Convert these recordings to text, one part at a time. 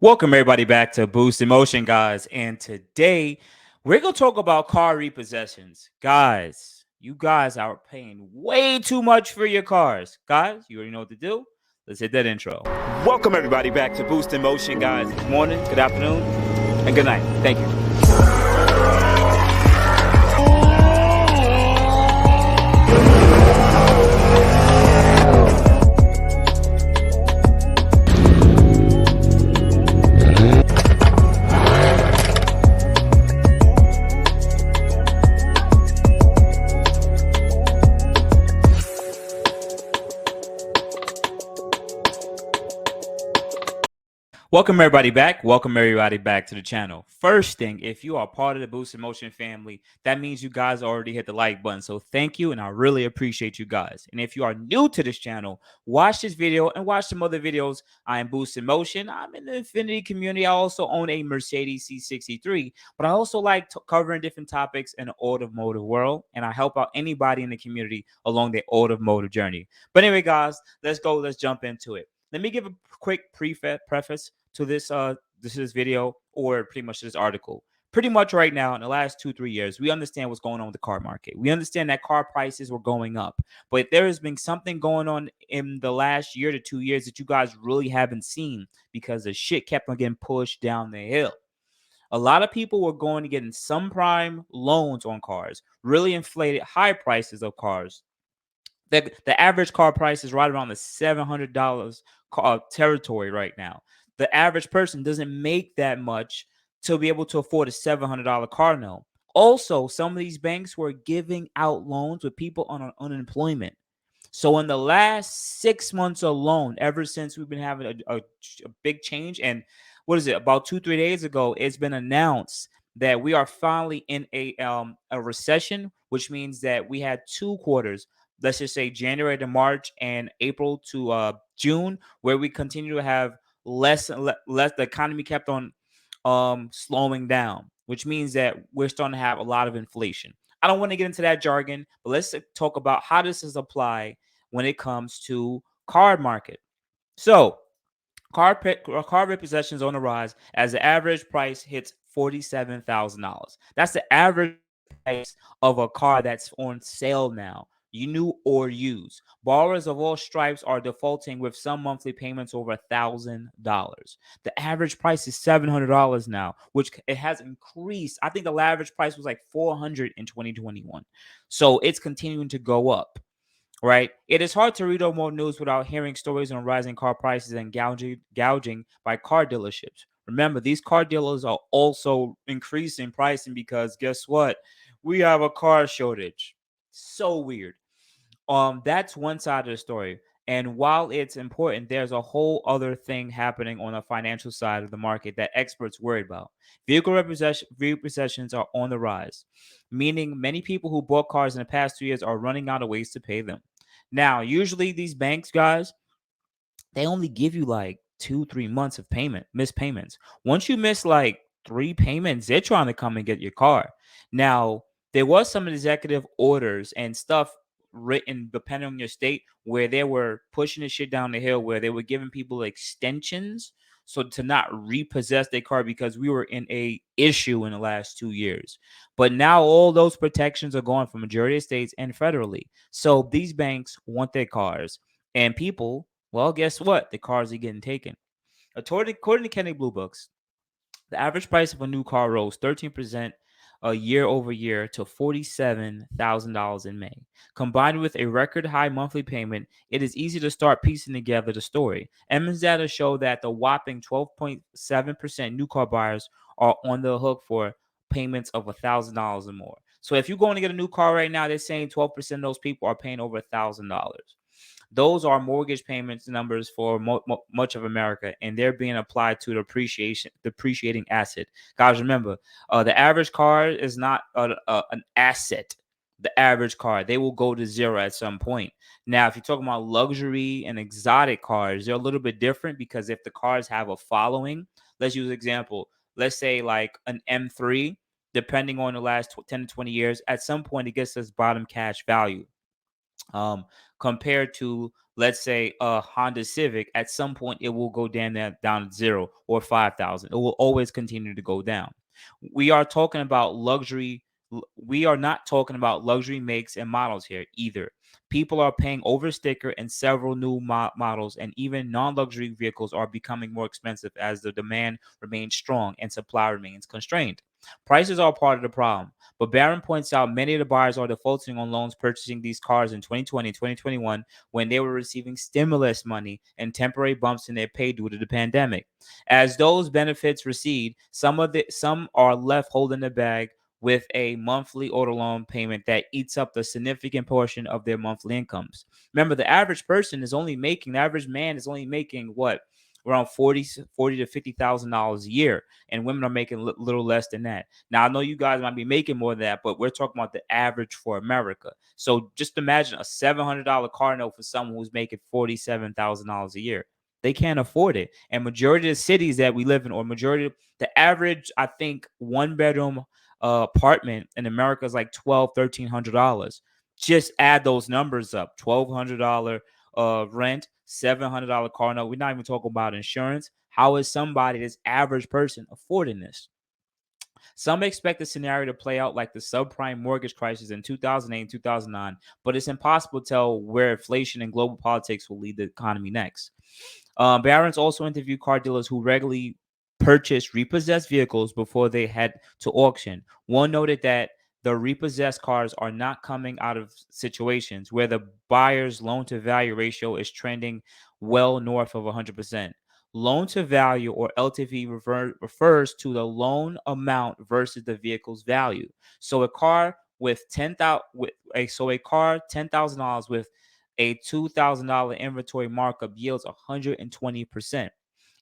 Welcome everybody back to Boost Emotion, guys. And today we're gonna talk about car repossessions. Guys, you guys are paying way too much for your cars. Guys, you already know what to do. Let's hit that intro. Welcome everybody back to Boost Emotion, guys. Good morning, good afternoon, and good night. Thank you. Welcome everybody back. Welcome everybody back to the channel. First thing, if you are part of the Boost Emotion family, that means you guys already hit the like button. So thank you, and I really appreciate you guys. And if you are new to this channel, watch this video and watch some other videos. I am Boost Emotion. I'm in the Infiniti community. I also own a Mercedes C63, but I also like covering different topics in the automotive world, and I help out anybody in the community along their automotive journey. But anyway, guys, let's go. Let's jump into it. Let me give a quick preface to this video, or pretty much this article. Pretty much right now, in the last 2-3 years, we understand what's going on with the car market. We understand that car prices were going up, but there has been something going on in the last year to 2 years that you guys really haven't seen, because the shit kept on getting pushed down the hill. A lot of people were going to get in some prime loans on cars, really inflated high prices of cars. The average car price is right around the $700 territory right now. The average person doesn't make that much to be able to afford a $700 car note. Also, some of these banks were giving out loans with people on unemployment. So in the last 6 months alone, ever since we've been having a big change, and what is it, about 2-3 days ago, it's been announced that we are finally in a recession, which means that we had 2 quarters. Let's just say January to March and April to June, where we continue to have less. The economy kept on slowing down, which means that we're starting to have a lot of inflation. I don't want to get into that jargon, but let's talk about how this is applied when it comes to car market. So car repossessions on the rise as the average price hits $47,000. That's the average price of a car that's on sale now, you new or used. Borrowers of all stripes are defaulting with some monthly payments over $1,000. The average price is $700 now, which it has increased. I think the average price was like $400 in 2021. So it's continuing to go up. Right? It is hard to read more news without hearing stories on rising car prices and gouging by car dealerships. Remember, these car dealers are also increasing pricing because guess what? We have a car shortage. So weird. That's one side of the story. And while it's important, there's a whole other thing happening on the financial side of the market that experts worry about. Repossessions are on the rise, meaning many people who bought cars in the past 2 years are running out of ways to pay them. Now, usually these banks, guys, they only give you like 2-3 months of missed payments. Once you miss like 3 payments, they're trying to come and get your car. Now, there was some executive orders and stuff written depending on your state where they were pushing this shit down the hill, where they were giving people extensions so to not repossess their car, because we were in a issue in the last 2 years. But now all those protections are gone for majority of states and federally. So these banks want their cars, and people, well, guess what? The cars are getting taken. According to Kenny Blue Books, the average price of a new car rose 13% a year over year to $47,000 in May. Combined with a record high monthly payment, it is easy to start piecing together the story. Emmons data show that the whopping 12.7% new car buyers are on the hook for payments of $1,000 or more. So if you're going to get a new car right now, they're saying 12% of those people are paying over $1,000. Those are mortgage payments numbers for much of America, and they're being applied to the depreciating asset. Guys, remember, the average car is not an asset. The average car, they will go to zero at some point. Now, if you're talking about luxury and exotic cars, they're a little bit different, because if the cars have a following, let's use an example. Let's say like an M3, depending on the last 10 to 20 years, at some point it gets this bottom cash value. um, compared to, let's say, a Honda Civic. At some point it will go down to 0 or 5,000. It will always continue to go down. We are talking about luxury. We are not talking about luxury makes and models here either. People are paying over sticker, and several new models and even non-luxury vehicles are becoming more expensive as the demand remains strong and supply remains constrained. Prices are part of the problem, but BARUM points out many of the buyers are defaulting on loans purchasing these cars in 2020 and 2021 when they were receiving stimulus money and temporary bumps in their pay due to the pandemic. As those benefits recede, some are left holding the bag with a monthly auto loan payment that eats up the significant portion of their monthly incomes. Remember, the average man is only making what, around 40 to $50,000 a year, and women are making a little less than that. Now, I know you guys might be making more than that, but we're talking about the average for America. So just imagine a $700 car note for someone who's making $47,000 a year. They can't afford it. And majority of the cities that we live in, or majority of the average, I think, one bedroom apartment in America is like $1,200, $1,300. Just add those numbers up: $1,200 rent, $700 car note. We're not even talking about insurance. How is somebody, this average person, affording this? Some expect the scenario to play out like the subprime mortgage crisis in 2008 and 2009, but it's impossible to tell where inflation and global politics will lead the economy next. Barron's also interviewed car dealers who regularly purchased repossessed vehicles before they head to auction. One noted that the repossessed cars are not coming out of situations where the buyer's loan to value ratio is trending well north of 100%. Loan to value, or LTV, refers to the loan amount versus the vehicle's value. So a car with 10,000 with a so a car $10,000 with a $2,000 inventory markup yields 120%.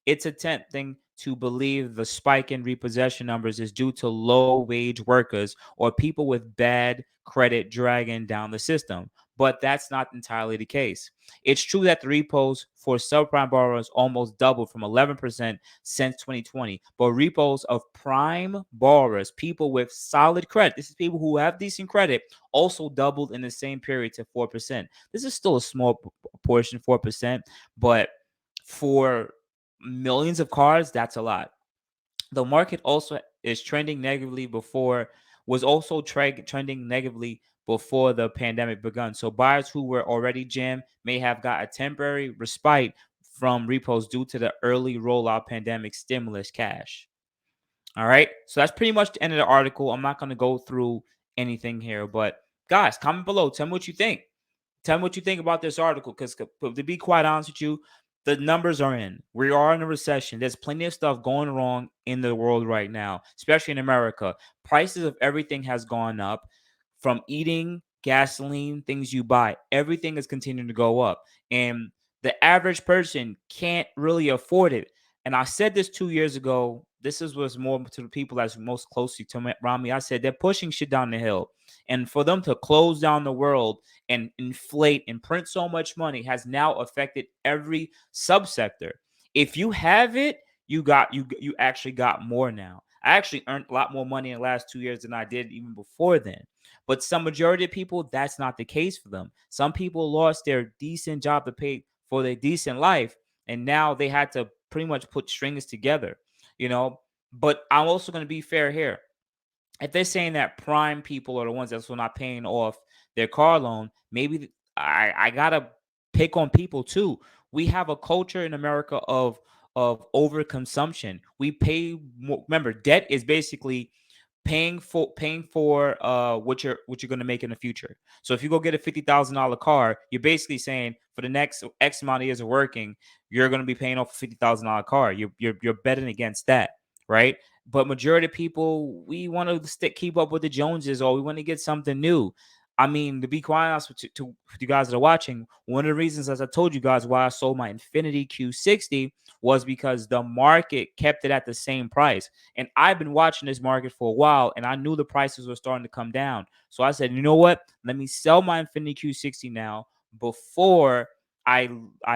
It's attempting to believe the spike in repossession numbers is due to low wage workers or people with bad credit dragging down the system. But that's not entirely the case. It's true that the repos for subprime borrowers almost doubled from 11% since 2020. But repos of prime borrowers, people with solid credit, this is people who have decent credit, also doubled in the same period to 4%. This is still a small portion, 4%, but for millions of cars, that's a lot. The market also is trending negatively before was also trending negatively before the pandemic begun. So buyers who were already jammed may have got a temporary respite from repos due to the early rollout pandemic stimulus cash. All right. So that's pretty much the end of the article. I'm not going to go through anything here, but guys, comment below. Tell me what you think. Tell me what you think about this article, because to be quite honest with you, the numbers are in. We are in a recession. There's plenty of stuff going wrong in the world right now, especially in America. Prices of everything has gone up, from eating, gasoline, things you buy. Everything is continuing to go up. And the average person can't really afford it. And I said this 2 years ago. Was more to the people that's most closely to me, around me. I said they're pushing shit down the hill. And for them to close down the world and inflate and print so much money has now affected every subsector. If you have it, you actually got more now. I actually earned a lot more money in the last 2 years than I did even before then. But some majority of people, that's not the case for them. Some people lost their decent job to pay for their decent life, and now they had to pretty much put strings together, you know. But I'm also going to be fair here. If they're saying that prime people are the ones that's not paying off their car loan, maybe I gotta pick on people too. We have a culture in America of overconsumption. We pay more. Remember, debt is basically paying for what you're going to make in the future. So if you go get a $50,000 car, you're basically saying for the next X amount of years of working, you're going to be paying off a $50,000 car. You're betting against that, right? But majority of people, we want to keep up with the Joneses, or we want to get something new. I mean, to be quite honest with you guys that are watching, one of the reasons, as I told you guys, why I sold my Infiniti Q60 was because the market kept it at the same price. And I've been watching this market for a while, and I knew the prices were starting to come down. So I said, you know what? Let me sell my Infiniti Q60 now before I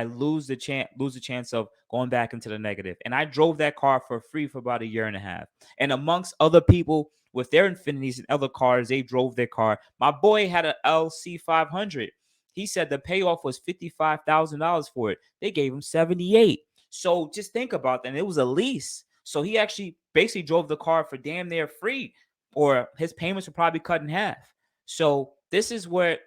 lose the chance of going back into the negative. And I drove that car for free for about a year and a half. And amongst other people with their Infinitis and other cars, they drove their car. My boy had an LC 500. He said the payoff was $55,000 for it. They gave him 78. So just think about that. And it was a lease. So he actually basically drove the car for damn near free, or his payments were probably cut in half. So this is where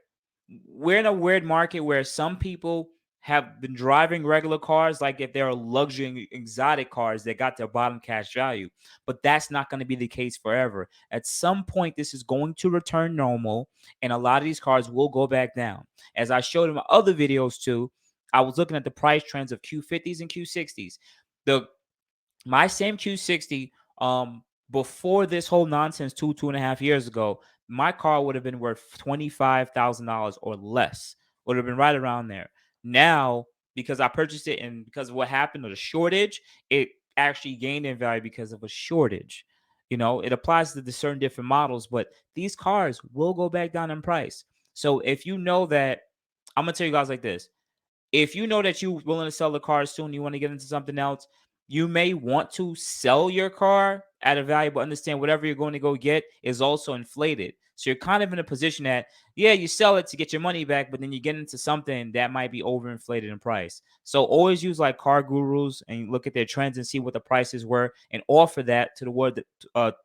we're in a weird market where some people have been driving regular cars like if they're luxury exotic cars that got their bottom cash value. But that's not going to be the case forever. At some point, this is going to return normal, and a lot of these cars will go back down. As I showed in my other videos too, I was looking at the price trends of Q50's and Q60's. My same Q60, before this whole nonsense 2.5 years ago, my car would have been worth $25,000 or less. Would have been right around there. Now, because I purchased it and because of what happened with a shortage, it actually gained in value because of a shortage. You know, it applies to the certain different models, but these cars will go back down in price. So if you know that, I'm gonna tell you guys like this. If you know that you're willing to sell the car soon, you want to get into something else, you may want to sell your car at a value, but understand whatever you're going to go get is also inflated. So you're kind of in a position that, yeah, you sell it to get your money back, but then you get into something that might be overinflated in price. So always use like car gurus and look at their trends and see what the prices were and offer that to the word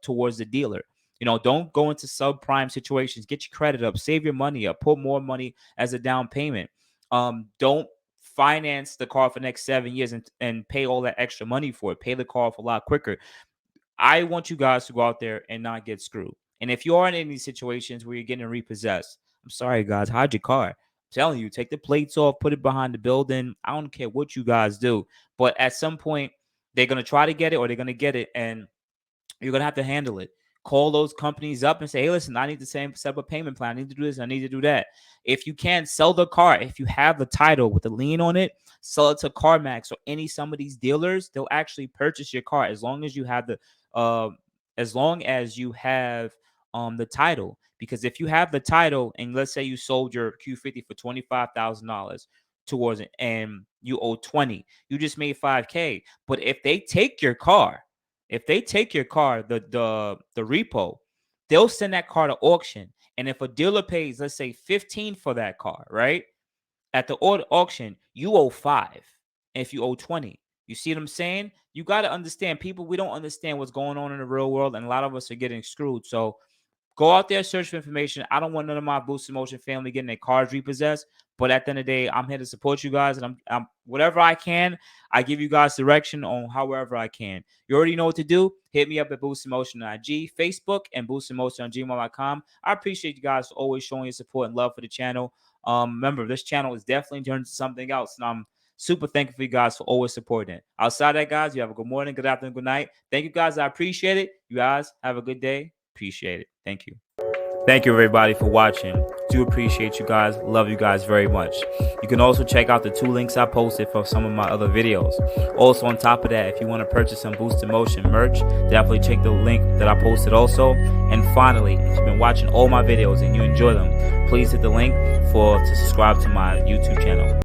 towards the dealer. You know, don't go into subprime situations. Get your credit up, save your money up, put more money as a down payment. Don't finance the car for the next 7 years and pay all that extra money for it. Pay the car off a lot quicker. I want you guys to go out there and not get screwed. And if you are in any situations where you're getting repossessed, I'm sorry, guys, hide your car. I'm telling you, take the plates off, put it behind the building. I don't care what you guys do. But at some point, they're going to try to get it or they're going to get it, and you're going to have to handle it. Call those companies up and say, hey, listen, I need to set up a payment plan. I need to do this. I need to do that. If you can't sell the car, if you have the title with the lien on it, sell it to CarMax or some of these dealers. They'll actually purchase your car as long as you have the title. Because if you have the title and let's say you sold your Q50 for $25,000 towards it and you owe 20, you just made $5K. But if they take your car, the repo, they'll send that car to auction. And if a dealer pays, let's say 15 for that car, right? At the auction, you owe 5 if you owe 20. You see what I'm saying? You got to understand, people, we don't understand what's going on in the real world, and a lot of us are getting screwed. So go out there, search for information. I don't want none of my Boost in Motion family getting their cars repossessed. But at the end of the day, I'm here to support you guys. And I'm whatever I can, I give you guys direction on however I can. You already know what to do. Hit me up at Boost in Motion on IG, Facebook, and Boost in Motion on gmail.com. I appreciate you guys for always showing your support and love for the channel. Remember, this channel is definitely turned to something else. And I'm super thankful for you guys for always supporting it. Outside that, guys, you have a good morning, good afternoon, good night. Thank you, guys. I appreciate it. You guys have a good day. Appreciate it. Thank you. Thank you, everybody, for watching. Do appreciate you guys. Love you guys very much. You can also check out the 2 links I posted for some of my other videos. Also, on top of that, if you want to purchase some Boost in Motion merch, definitely check the link that I posted also. And finally, if you've been watching all my videos and you enjoy them, please hit the link to subscribe to my YouTube channel.